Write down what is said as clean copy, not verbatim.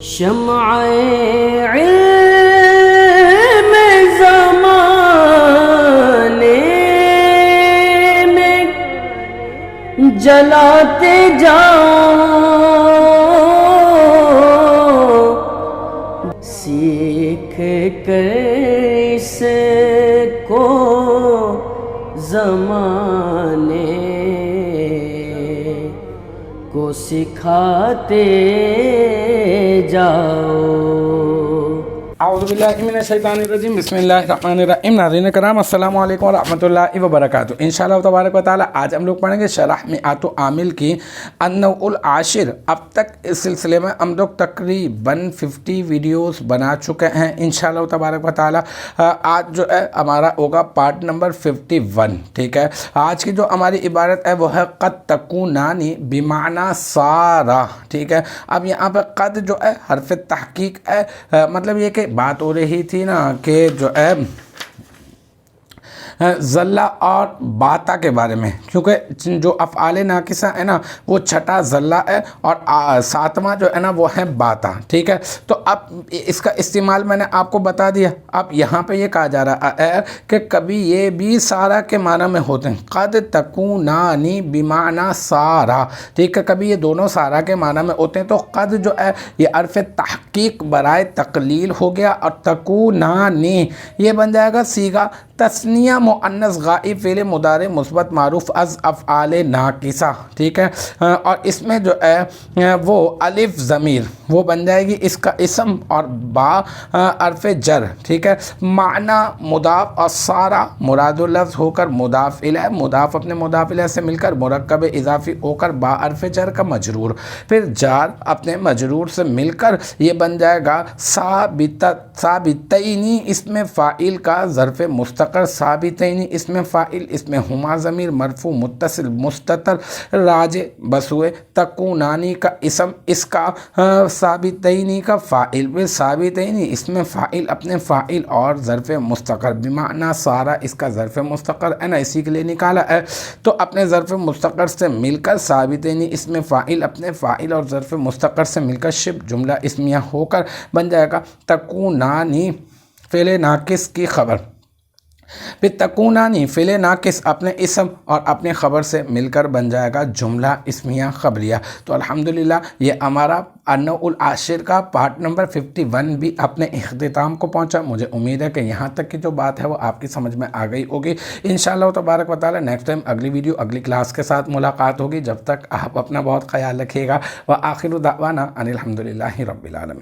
شمع علم زمانے میں جلاتے جاؤ، سیکھ کر اس کو زمانے کو سکھاتے جاؤ۔ اعوذ باللہ من الشیطان الرجیم، بسم اللہ الرحمن الرحیم۔ ناظرین کرام، السلام علیکم ورحمۃ اللہ وبرکاتہ۔ انشاءاللہ تبارک و تعالی آج ہم لوگ پڑھیں گے شرح مئات عامل کی النوع العاشر۔ اب تک اس سلسلے میں ہم لوگ تقریباً 50 ویڈیوز بنا چکے ہیں۔ انشاءاللہ تبارک و تعالی آج جو ہے ہمارا ہوگا پارٹ نمبر 51، ٹھیک ہے۔ آج کی جو ہماری عبارت ہے وہ ہے قد تکونانی بمعنی سارا، ٹھیک ہے۔ اب یہاں پہ قد جو ہے حرف تحقیق ہے، مطلب یہ کہ بات ہو رہی تھی نا کہ جو ہے ذلہ اور باتا کے بارے میں، کیونکہ جو افعال ناقصہ ہے نا وہ چھٹا ذلہ ہے اور ساتواں جو ہے نا وہ ہے باتا، ٹھیک ہے۔ تو اب اس کا استعمال میں نے آپ کو بتا دیا۔ اب یہاں پہ یہ کہا جا رہا ہے کہ کبھی یہ بھی سارا کے معنی میں ہوتے ہیں، قد تکونانی بمعنی سارا، ٹھیک ہے۔ کبھی یہ دونوں سارا کے معنی میں ہوتے ہیں، تو قد جو ہے یہ حرف تحقیق برائے تقلیل ہو گیا، اور تکونانی یہ بن جائے گا صیغہ تثنیہ مؤنث غائب فعل مضارع مثبت معروف از افعال ناقصہ، ٹھیک ہے۔ اور اس میں جو ہے وہ الف ضمیر وہ بن جائے گی اس کا اسم، اور با حرف جر، ٹھیک ہے۔ معنی مضاف اور سارا مراد اللفظ ہو کر مضاف الیہ، مضاف اپنے مضاف الیہ سے مل کر مرکب اضافی ہو کر با حرف جر کا مجرور، پھر جار اپنے مجرور سے مل کر یہ بن جائے گا ثابتینی اس میں فاعل کا ظرف مستقر، ثابتینی اس میں فاعل، اس میں ہما ضمیر مرفوع متصل مستتر راجع بسوئے تکونانی کا اسم، اس کا ثابتینی کا فاعل، پھر ثابتینی اس میں فاعل اپنے فاعل اور ظرف مستقر بمعنی سارا اس کا ظرف مستقر ہے نا، اسی کے لیے نکالا ہے۔ تو اپنے ظرف مستقر سے مل کر ثابتینی اس میں فاعل اپنے فاعل اور ظرف مستقر سے مل کر شبہ جملہ اسمیہ ہو کر بن جائے گا تکونانی فعل ناقص کی خبر، پھر تکونانی فعل ناقص اپنے اسم اور اپنے خبر سے مل کر بن جائے گا جملہ اسمیہ خبریہ۔ تو الحمدللہ یہ ہمارا النوع العاشر کا پارٹ نمبر 51 بھی اپنے اختتام کو پہنچا۔ مجھے امید ہے کہ یہاں تک کی جو بات ہے وہ آپ کی سمجھ میں آ گئی ہوگی۔ انشاءاللہ تبارک و تعالی نیکسٹ ٹائم اگلی ویڈیو اگلی کلاس کے ساتھ ملاقات ہوگی۔ جب تک آپ اپنا بہت خیال رکھیے گا۔ وآخر دعوانا ان الحمدللہ رب العالمین۔